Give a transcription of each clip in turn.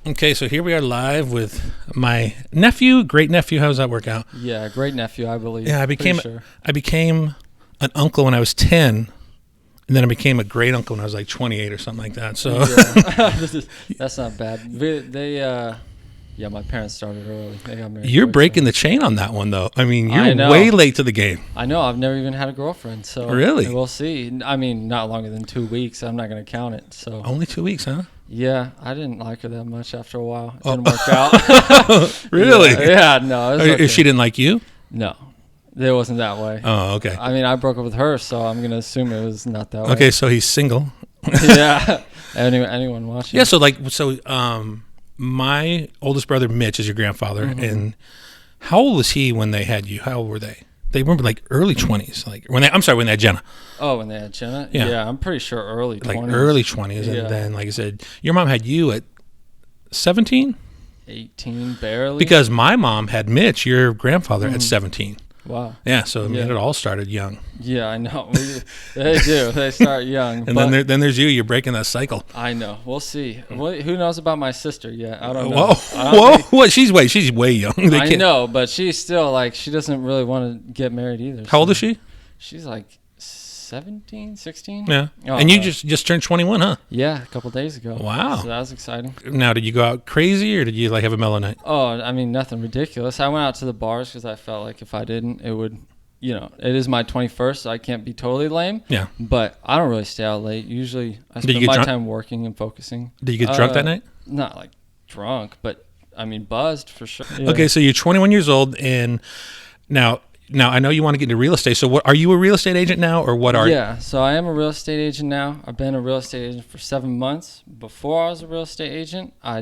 Okay, so here we are live with my nephew, great nephew. How does that work out? Yeah, great nephew, I believe. Yeah, I became Pretty sure. I became an uncle when I was 10, and then I became a great uncle when I was like 28 or something like that. So Yeah. That's not bad. Yeah, my parents started early. They got married. you're quick, breaking so. the chain on that one, though. I mean, I you're know. way late to the game. I know. I've never even had a girlfriend, so Really? we'll see. I mean, not longer than 2 weeks. I'm not going to count it. So Only 2 weeks, huh? yeah, I didn't like her that much after a while. It didn't work out. Really? Yeah, no. It was okay. If she didn't like you? No, it wasn't that way. Oh, okay. I mean, I broke up with her, so I'm going to assume it was not that way. Okay, so he's single. Yeah. Anyone watching? Yeah, my oldest brother, Mitch, is your grandfather. Mm-hmm. And how old was he when they had you? How old were they? They were like early 20s. Like when they had Jenna. Oh, when they had Jenna? Yeah. I'm pretty sure early 20s. Like early 20s. Yeah. And then, like I said, your mom had you at 17? 18, barely. Because my mom had Mitch, your grandfather, at 17. Wow. Yeah, so I mean, Yeah. it all started young. Yeah, I know. They do. They start young. And but then there's you. You're breaking that cycle. I know. We'll see. Who knows about my sister yet? I don't know. Whoa. What? She's way young. I know, but she's still like, she doesn't really want to get married either. How old is she? She's like 17, 16. Yeah. Oh, And you just turned 21, huh? Yeah, a couple days ago. Wow. So that was exciting. Now, did you go out crazy or did you like have a mellow night? Oh, I mean, nothing ridiculous. I went out to the bars because I felt like if I didn't, it would, it is my 21st, so I can't be totally lame. Yeah. But I don't really stay out late. Usually I Did you spend get my drunk? time working and focusing. Did you get drunk that night? Not like drunk, but I mean buzzed for sure. Yeah. Okay, so you're 21 years old, and now I know you want to get into real estate. So what are you a real estate agent now, or what are you? Yeah, so I am a real estate agent now. I've been a real estate agent for 7 months. Before I was a real estate agent, I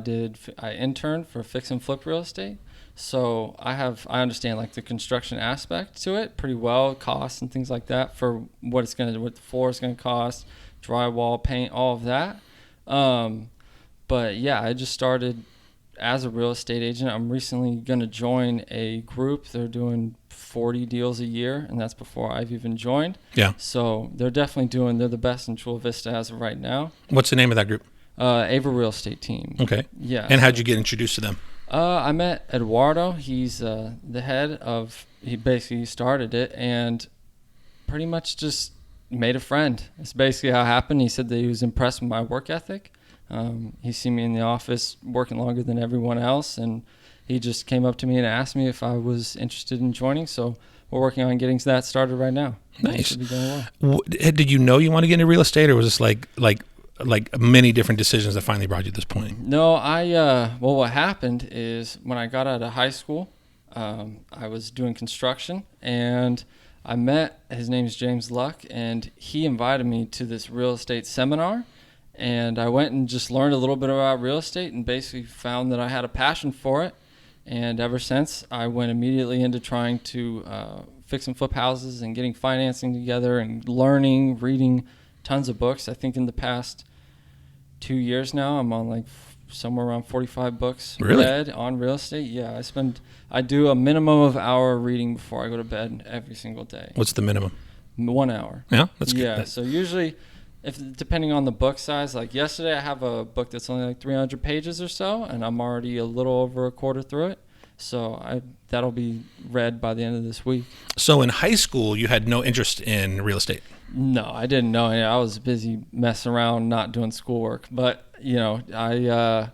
interned for fix and flip real estate. So I understand like the construction aspect to it pretty well, costs and things like that for what the floor is gonna cost, drywall, paint, all of that. But yeah, I just started as a real estate agent. I'm recently gonna join a group. They're doing 40 deals a year, and that's before I've even joined. Yeah. So they're the best in Chula Vista as of right now. What's the name of that group? Ava Real Estate Team. Okay. Yeah. And how'd you get introduced to them? I met Eduardo. He's the head of. He basically started it and pretty much just made a friend. It's basically how it happened. He said that he was impressed with my work ethic. He seen me in the office working longer than everyone else, and he just came up to me and asked me if I was interested in joining. So we're working on getting that started right now. Nice. Should be going well. Did you know you want to get into real estate, or was this like many different decisions that finally brought you to this point? No, what happened is when I got out of high school, I was doing construction, and I met, his name is James Luck, and he invited me to this real estate seminar, and I went and just learned a little bit about real estate and basically found that I had a passion for it. And ever since, I went immediately into trying to fix and flip houses and getting financing together and learning, reading tons of books. I think in the past 2 years now, I'm on like somewhere around 45 books read on real estate. Yeah, I do a minimum of hour reading before I go to bed every single day. What's the minimum? 1 hour. Yeah, that's good. Yeah, so usually, depending on the book size, like yesterday I have a book that's only like 300 pages or so, and I'm already a little over a quarter through it. So that'll be read by the end of this week. So in high school, you had no interest in real estate? No, I didn't know. I was busy messing around, not doing schoolwork. But, I...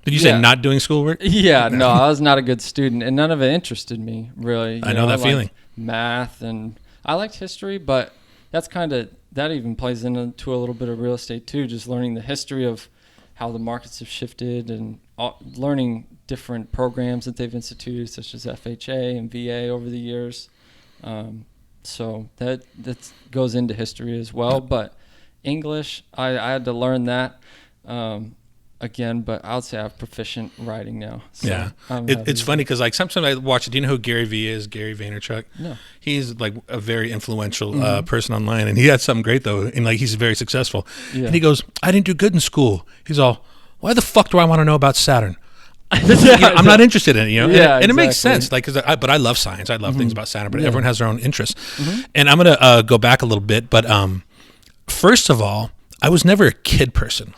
Did you say not doing schoolwork? Yeah, no, I was not a good student, and none of it interested me, really. I know that feeling. Math, and I liked history, but that even plays into a little bit of real estate, too, just learning the history of how the markets have shifted and learning different programs that they've instituted, such as FHA and VA over the years. So that goes into history as well. But English, I had to learn that again, but I would say I have proficient writing now. So yeah. It's funny because like sometimes I watch it. Do you know who Gary V is? Gary Vaynerchuk? No. He's like a very influential person online, and he had something great though, and like he's very successful. Yeah. And he goes, "I didn't do good in school." He's all, "Why the fuck do I want to know about Saturn?" I'm not interested in it, Yeah, and it makes sense. Like, but I love science. I love things about Saturn, but everyone has their own interests. And I'm gonna go back a little bit. But first of all, I was never a kid person.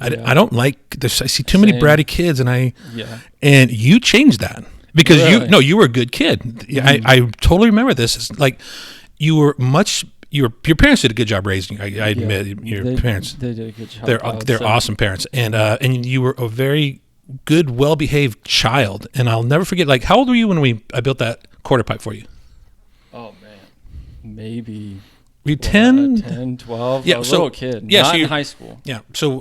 I don't like this. I see too many bratty kids, and you changed that because Really? you were a good kid. I totally remember this. It's like you were much. Your parents did a good job raising you. I admit your parents. They did a good job. They're awesome parents, and you were a very good, well-behaved child. And I'll never forget. Like, how old were you when I built that quarter pipe for you? Oh man, maybe. Were you 10? 10, 12, yeah, a little kid, yeah, not in high school. Yeah, so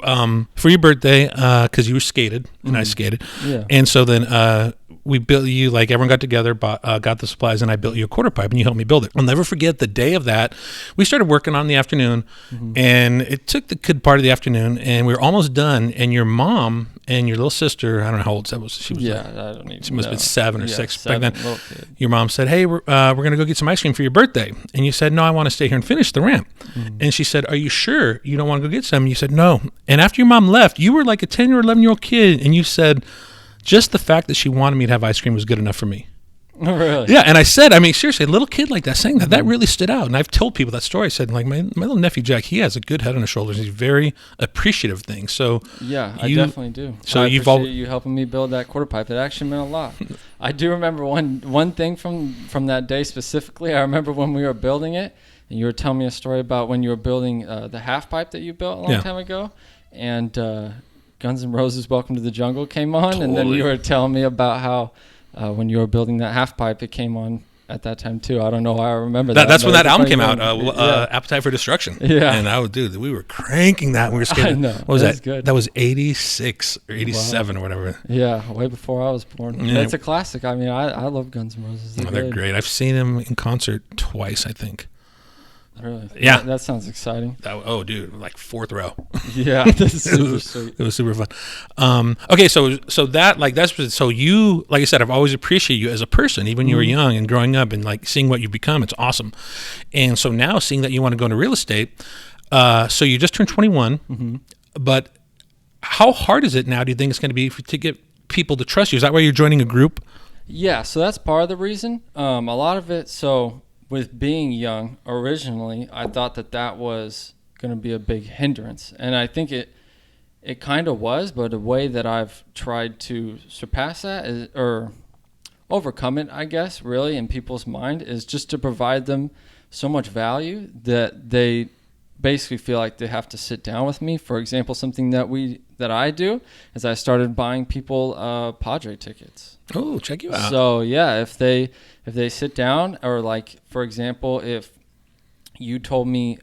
for your birthday, because you were skated and I skated, and so then we built you, like everyone got together, got the supplies, and I built you a quarter pipe, and you helped me build it. I'll never forget the day of that. We started working on in the afternoon, and it took the good part of the afternoon, and we were almost done, and your mom and your little sister, I don't know how old that was. She was I don't even she must have been 7 or 6 back then. Little kid. Your mom said, hey, we're going to go get some ice cream for your birthday. And you said, no, I want to stay here and finish the ramp. And she said, are you sure you don't want to go get some? And you said, no. And after your mom left, you were like a 10 or 11-year-old kid, and you said, just the fact that she wanted me to have ice cream was good enough for me. Really? Yeah, and I said, I mean, seriously, a little kid like that saying that really stood out. And I've told people that story. I said, like, my little nephew Jack, he has a good head on his shoulders. He's very appreciative of things. So yeah, I definitely do. So I appreciate you helping me build that quarter pipe. It actually meant a lot. I do remember one thing from that day specifically. I remember when we were building it, and you were telling me a story about when you were building the half pipe that you built a long time ago, and Guns N' Roses' "Welcome to the Jungle" came on, and then you were telling me about how. When you were building that half pipe, it came on at that time too. I don't know why I remember that. That's when that album came out, Appetite for Destruction. Yeah. And we were cranking that when we were skating. I know. What was that? Good. That was 86 or 87 or whatever. Yeah, way before I was born. Yeah. It's a classic. I mean, I love Guns N' Roses. They're great. I've seen them in concert twice, I think. Really? Yeah. That sounds exciting. Dude, like 4th row. Yeah, that's super sweet. It was super fun. Okay, so that, like, so you, like I said, I've always appreciated you as a person, even when you were young and growing up and like seeing what you've become. It's awesome. And so now seeing that you want to go into real estate, so you just turned 21, but how hard is it now, do you think it's going to be to get people to trust you? Is that why you're joining a group? Yeah, so that's part of the reason. A lot of it, with being young, originally, I thought that was going to be a big hindrance. And I think it kind of was, but a way that I've tried to surpass that or overcome it, I guess, really, in people's mind, is just to provide them so much value that they basically feel like they have to sit down with me. For example, something that I do is I started buying people Padre tickets. Oh, check you out. So yeah, if they sit down, or like, for example, if you told me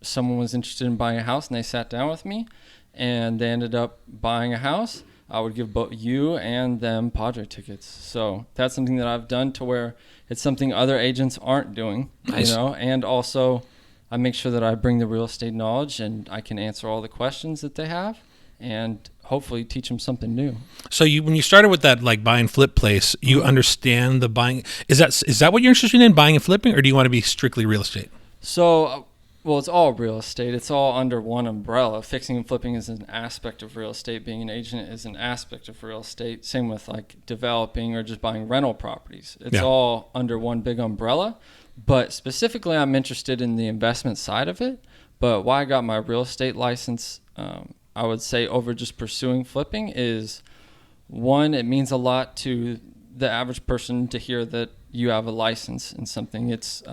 someone was interested in buying a house and they sat down with me and they ended up buying a house, I would give both you and them Padre tickets. So that's something that I've done to where it's something other agents aren't doing. Nice. And also I make sure that I bring the real estate knowledge and I can answer all the questions that they have and hopefully teach them something new. So when you started with that, like, buy and flip place, you understand the buying. Is that what you're interested in, buying and flipping, or do you want to be strictly real estate? So, well, it's all real estate. It's all under one umbrella. Fixing and flipping is an aspect of real estate. Being an agent is an aspect of real estate. Same with like developing or just buying rental properties. It's all under one big umbrella. But specifically, I'm interested in the investment side of it. But why I got my real estate license, I would say, over just pursuing flipping is, one, it means a lot to the average person to hear that you have a license in something. It's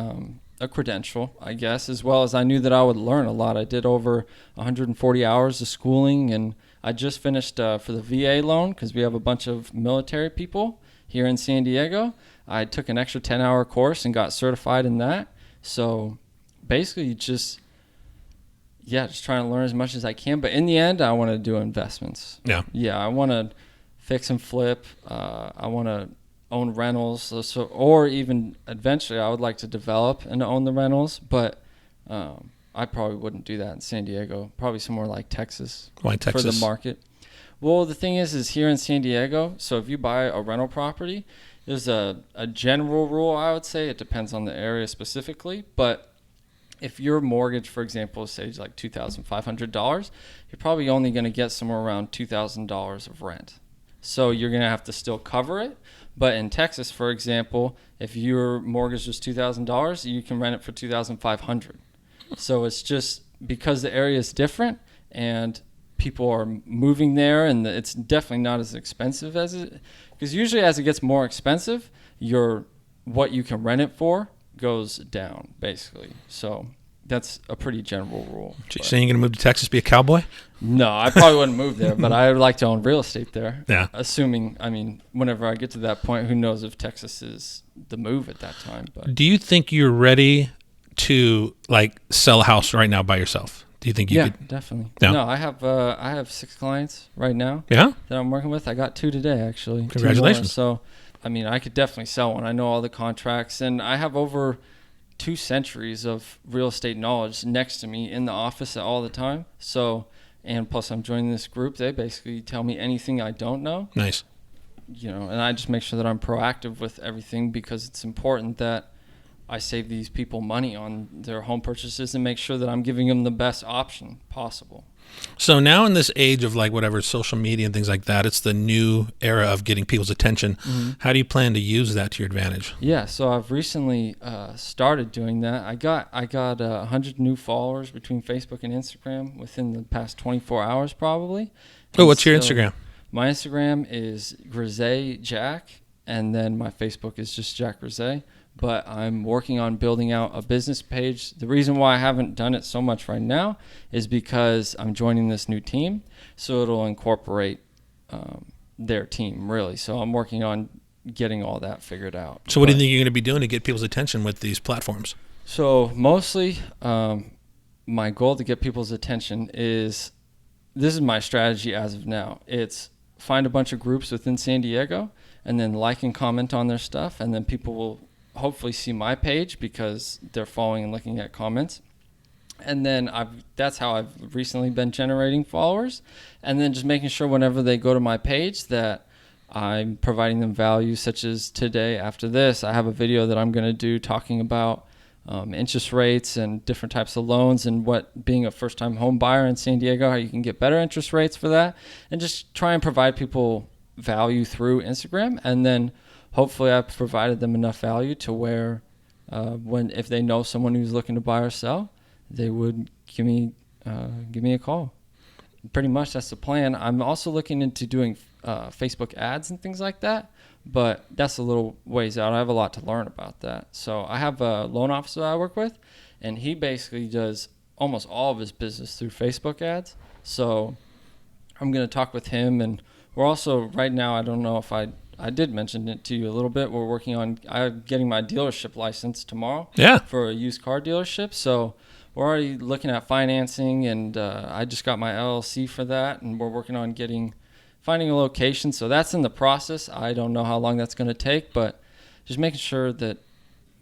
a credential, I guess, as well as I knew that I would learn a lot. I did over 140 hours of schooling, and I just finished for the VA loan because we have a bunch of military people here in San Diego. I took an extra 10-hour course and got certified in that. So basically just trying to learn as much as I can. But in the end, I want to do investments. Yeah, I want to fix and flip. I want to own rentals. Or even eventually, I would like to develop and own the rentals. But I probably wouldn't do that in San Diego. Probably somewhere like Texas. Why Texas? For the market. Well, the thing is here in San Diego, so if you buy a rental property, there's a general rule, I would say. It depends on the area specifically. But if your mortgage, for example, say like $2,500, you're probably only going to get somewhere around $2,000 of rent. So you're going to have to still cover it. But in Texas, for example, if your mortgage is $2,000, you can rent it for $2,500. So it's just because the area is different and people are moving there, and it's definitely not as expensive as it, because usually as it gets more expensive, what you can rent it for goes down, basically. So that's a pretty general rule. So you're going to move to Texas, be a cowboy? No, I probably wouldn't move there, but I would like to own real estate there. Yeah. Assuming, whenever I get to that point, who knows if Texas is the move at that time. But do you think you're ready to sell a house right now by yourself? Do you think you could? Yeah, definitely. Yeah. No, I have 6 clients right now. Yeah. That I'm working with. I got 2 today, actually. Congratulations. 2 more. So, I could definitely sell one. I know all the contracts, and I have over 2 centuries of real estate knowledge next to me in the office all the time. So, and plus I'm joining this group. They basically tell me anything I don't know. Nice. And I just make sure that I'm proactive with everything, because it's important that I save these people money on their home purchases and make sure that I'm giving them the best option possible. So now in this age of social media and things like that, it's the new era of getting people's attention. Mm-hmm. How do you plan to use that to your advantage? Yeah, so I've recently started doing that. I got 100 new followers between Facebook and Instagram within the past 24 hours probably. Oh, what's your Instagram? My Instagram is Grise Jack, and then my Facebook is just Jack Grise. But I'm working on building out a business page. The reason why I haven't done it so much right now is because I'm joining this new team, so it'll incorporate their team, really. So I'm working on getting all that figured out. So what do you think you're going to be doing to get people's attention with these platforms? So mostly my goal to get people's attention is, this is my strategy as of now. It's find a bunch of groups within San Diego and then like and comment on their stuff, and then people will hopefully see my page because they're following and looking at comments. And then that's how I've recently been generating followers. And then just making sure whenever they go to my page that I'm providing them value, such as today after this, I have a video that I'm going to do talking about interest rates and different types of loans, and what being a first-time home buyer in San Diego, how you can get better interest rates for that, and just try and provide people value through Instagram. And then hopefully I've provided them enough value to where if they know someone who's looking to buy or sell, they would give me a call. Pretty much that's the plan. I'm also looking into doing Facebook ads and things like that, but that's a little ways out. I have a lot to learn about that. So I have a loan officer I work with, and he basically does almost all of his business through Facebook ads. So I'm going to talk with him, and we're also right now, I don't know if I did mention it to you a little bit. We're working on getting my dealership license tomorrow. Yeah. For a used car dealership. So we're already looking at financing, and I just got my LLC for that, and we're working on finding a location. So that's in the process. I don't know how long that's going to take, but just making sure that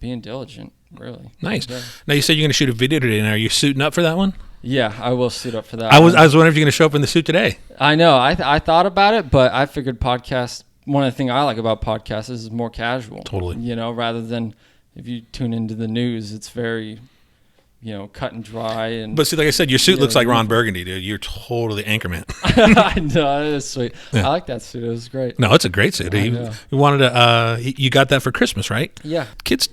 being diligent, really. Nice. Now you said you're going to shoot a video today. Now are you suiting up for that one? Yeah, I will suit up for that. I was wondering if you're going to show up in the suit today. I know. I thought about it, but I figured podcast. One of the things I like about podcasts is more casual. Totally. Rather than if you tune into the news, it's very, cut and dry. But see, like I said, your suit looks like Ron Burgundy, dude. You're totally Anchorman. I know, it is sweet. Yeah. I like that suit. It was great. No, it's a great suit. You wanted to. You got that for Christmas, right? Yeah. Kids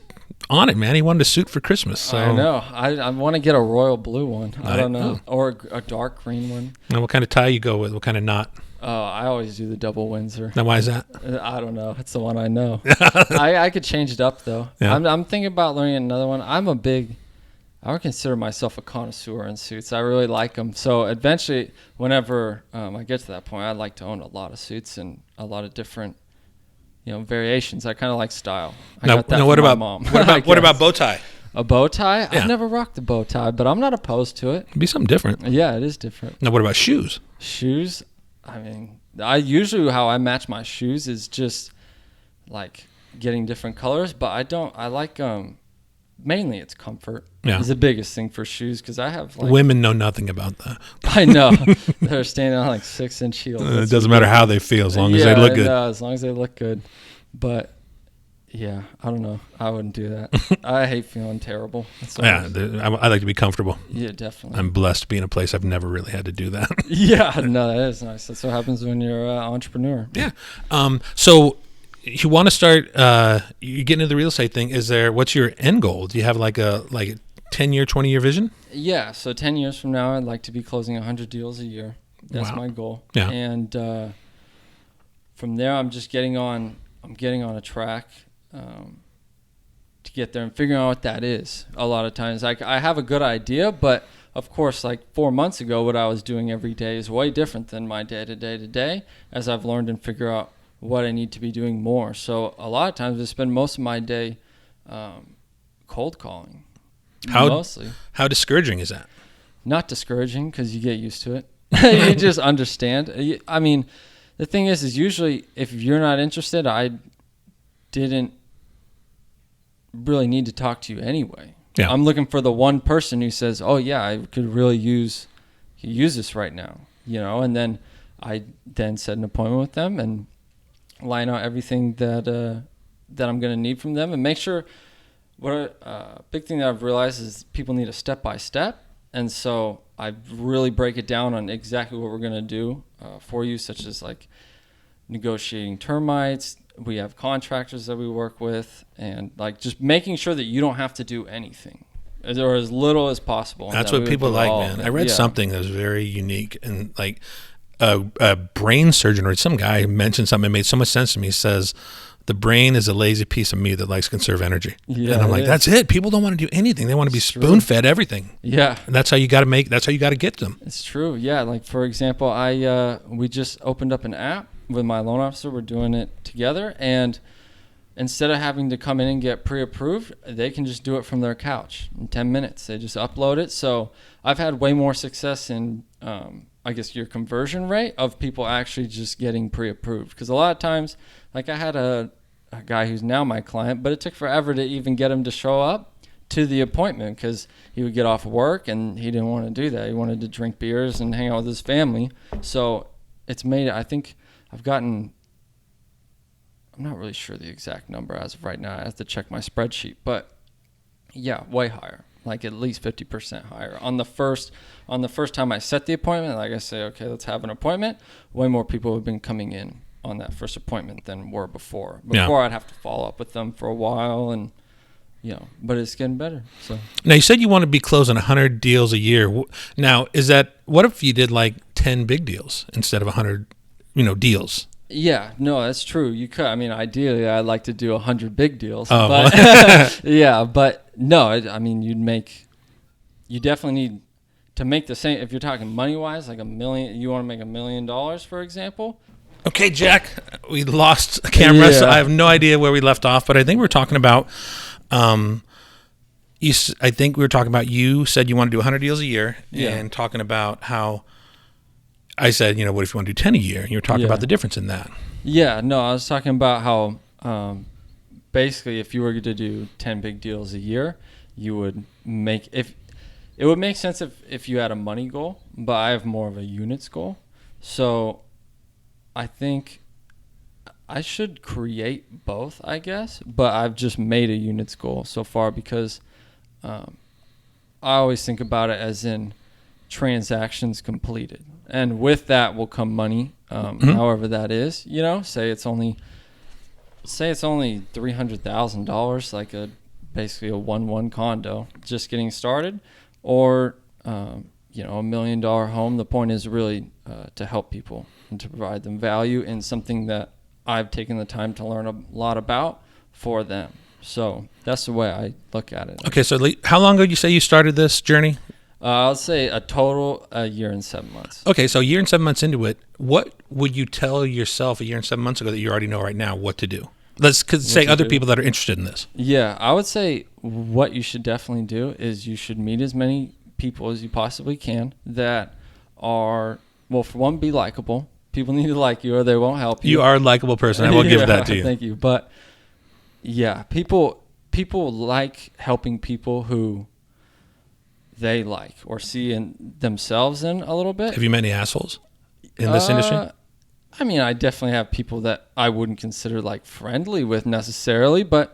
on it, man. He wanted a suit for Christmas. So. I know. I want to get a royal blue one. I don't know, or a dark green one. Now, what kind of tie you go with? What kind of knot? Oh, I always do the double Windsor. Now, why is that? I don't know. It's the one I know. I could change it up, though. Yeah. I'm thinking about learning another one. I would consider myself a connoisseur in suits. I really like them. So eventually, whenever I get to that point, I'd like to own a lot of suits and a lot of different, variations. I kind of like style. I got that what from about my mom. what about bow tie? A bow tie? Yeah. I've never rocked a bow tie, but I'm not opposed to it. It'd be something different. Yeah, it is different. Now, what about shoes? Shoes? I usually how I match my shoes is just like getting different colors, but I like mainly it's comfort. Yeah. Is the biggest thing for shoes, because I have women know nothing about that. I know. They're standing on 6-inch heels. It doesn't matter how they feel as long as they look good. No, as long as they look good. But yeah, I don't know. I wouldn't do that. I hate feeling terrible. Yeah, I like to be comfortable. Yeah, definitely. I'm blessed to be in a place I've never really had to do that. Yeah, no, that is nice. That's what happens when you're an entrepreneur. Yeah. So you want to start, you get into the real estate thing. What's your end goal? Do you have like a 10-year, 20-year vision? Yeah, so 10 years from now, I'd like to be closing 100 deals a year. That's my goal. Yeah. And from there, I'm just getting on a track to get there and figuring out what that is. A lot of times, like, I have a good idea, but of course, like 4 months ago, what I was doing every day is way different than my day to day today, as I've learned and figure out what I need to be doing more. So a lot of times I spend most of my day cold calling. Mostly. How discouraging is that? Not discouraging, because you get used to it. You just understand. I mean, the thing is usually if you're not interested, I didn't really need to talk to you anyway. Yeah. I'm looking for the one person who says, "Oh yeah, I could really use this right now," and then I set an appointment with them and line out everything that I'm going to need from them, and make sure. What a big thing that I've realized is people need a step-by-step, and so I really break it down on exactly what we're going to do for you, such as like negotiating termites. We have contractors that we work with, and like just making sure that you don't have to do anything or as little as possible. That's what people like, man. I read something that was very unique, and like a brain surgeon or some guy mentioned something that made so much sense to me. He says, the brain is a lazy piece of meat that likes to conserve energy. Yeah, and I'm like, that's it. People don't want to do anything. They want to be spoon-fed everything. Yeah. And that's how you got to get them. It's true. Yeah. Like, for example, we just opened up an app with my loan officer. We're doing it together. And instead of having to come in and get pre-approved, they can just do it from their couch in 10 minutes. They just upload it. So I've had way more success in, I guess, your conversion rate of people actually just getting pre-approved. Because a lot of times, like, I had a guy who's now my client, but it took forever to even get him to show up to the appointment because he would get off work and he didn't want to do that. He wanted to drink beers and hang out with his family. So it's made, I think I've gotten, I'm not really sure the exact number as of right now. I have to check my spreadsheet, but yeah, way higher, like at least 50% higher. On the first time I set the appointment, like I say, okay, let's have an appointment, way more people have been coming in on that first appointment than were before. I'd have to follow up with them for a while, and but it's getting better. So now, you said you want to be closing 100 deals a year. Now, what if you did like 10 big deals instead of 100 deals? Yeah, no, that's true. You could. I mean, ideally, I'd like to do 100 big deals. Oh. But yeah, but no, I mean, you definitely need to make the same. If you're talking money wise, like $1 million, you want to make $1 million, for example. Okay, Jack, we lost camera, so I have no idea where we left off, but I think we were talking about, you said you want to do 100 deals a year, and talking about how I said, what if you want to do 10 a year? And you were talking about the difference in that. Yeah, no, I was talking about how basically if you were to do 10 big deals a year, you would it would make sense if you had a money goal, but I have more of a units goal. So I think I should create both, I guess, but I've just made a units goal so far because I always think about it as in transactions completed. And with that will come money, however that is, say it's only $300,000, like basically a 1-1 condo just getting started, or $1 million home. The point is really to help people and to provide them value in something that I've taken the time to learn a lot about for them. So that's the way I look at it. Okay, so how long ago did you say you started this journey? I'll say a total a year and 7 months. Okay, so a year and 7 months into it, what would you tell yourself a year and 7 months ago that you already know right now what to do? Let's say other people that are interested in this. Yeah, I would say what you should definitely do is you should meet as many people as you possibly can that are, well, for one, be likable. People need to like you or they won't help you. You are a likable person. I will give that to you. Thank you. But yeah, people like helping people who they like or see in themselves in a little bit. Have you met any assholes in this industry? I mean, I definitely have people that I wouldn't consider like friendly with necessarily, but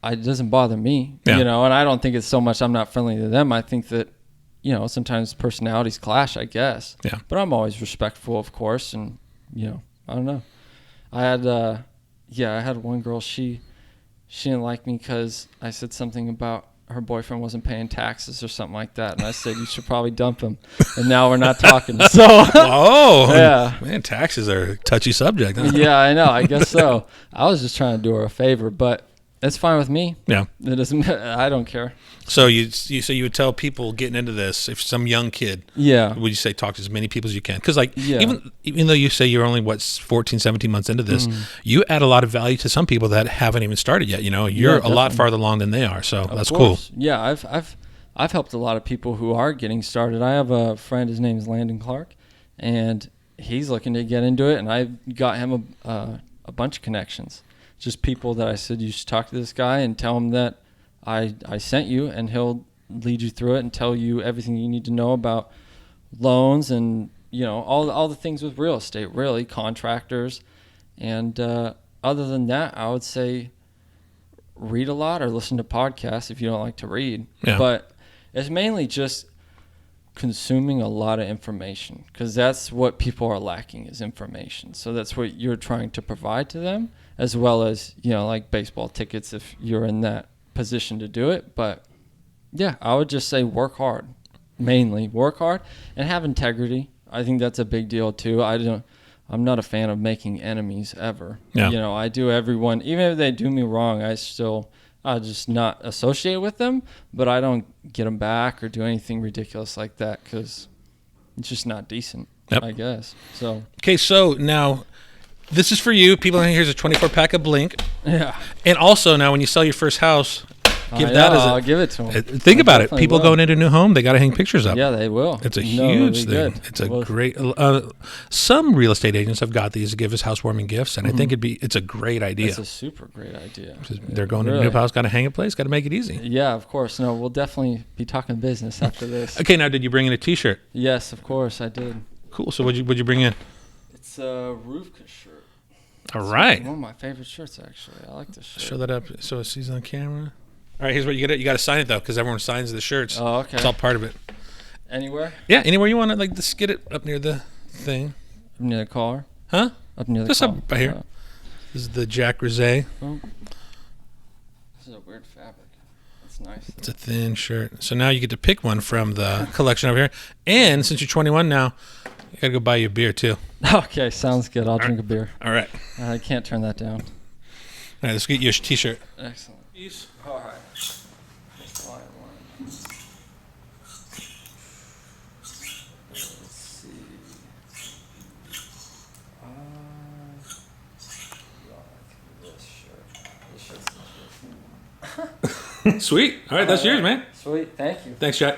it doesn't bother me, and I don't think it's so much I'm not friendly to them. I think that, sometimes personalities clash, I guess. Yeah. But I'm always respectful, of course, and, I don't know. I had one girl, she didn't like me because I said something about her boyfriend wasn't paying taxes or something like that, and I said you should probably dump him. And now we're not talking. So oh yeah, man, taxes are a touchy subject. Huh? Yeah, I know. I guess so. I was just trying to do her a favor, but it's fine with me. Yeah, it doesn't. I don't care. So you would tell people getting into this, if some young kid, would you say talk to as many people as you can? Because even though you say you're only 14, 17 months into this, you add a lot of value to some people that haven't even started yet. You're a lot farther along than they are, so that's cool. Yeah, I've helped a lot of people who are getting started. I have a friend. His name is Landon Clark, and he's looking to get into it, and I got him a bunch of connections. Just people that I said you should talk to this guy and tell him that I sent you, and he'll lead you through it and tell you everything you need to know about loans and all the things with real estate, really, contractors. And other than that, I would say read a lot or listen to podcasts if you don't like to read. Yeah. But it's mainly just consuming a lot of information, because that's what people are lacking, is information. So that's what you're trying to provide to them, as well as like baseball tickets if you're in that position to do it. But yeah, I would just say work hard. Mainly work hard and have integrity. I think that's a big deal too. I'm not a fan of making enemies ever. Yeah. I do everyone, even if they do me wrong, I just not associate with them, but I don't get them back or do anything ridiculous like that, because it's just not decent. Yep. I guess. So okay, so now this is for you. People, here's a 24-pack of Blink. yeah. And also now when you sell your first house, I'll give it to them. Think about it. People going into a new home, they got to hang pictures up. Yeah, they will. It's a huge thing. Good. It's a great. Some real estate agents have got these to give as housewarming gifts, and I think it's a great idea. It's a super great idea. They're going to a new house, got to hang a place, got to make it easy. Yeah, of course. No, we'll definitely be talking business after this. Okay, now did you bring in a T-shirt? Yes, of course I did. Cool. So what'd you bring in? It's a Ruvka shirt. All right. One of my favorite shirts, actually. I like this shirt. Show that up so it sees on camera. All right, here's what you got. You got to sign it though, because everyone signs the shirts. Oh, okay. It's all part of it. Anywhere? Yeah, anywhere you want to. Like, just get it up near the thing. Up near the car? Huh? Up near the just car. Just up by here. This is the Jack Rosé. Oh. This is a weird fabric. That's nice. It's a thin shirt. So now you get to pick one from the collection over here. And since you're 21 now, you got to go buy you a beer too. Okay, sounds good. I'll drink a beer. All right. I can't turn that down. All right, let's get you a T-shirt. Excellent. All right. Sweet. All right, that's yours, man. Sweet. Thank you. Thanks, Jack.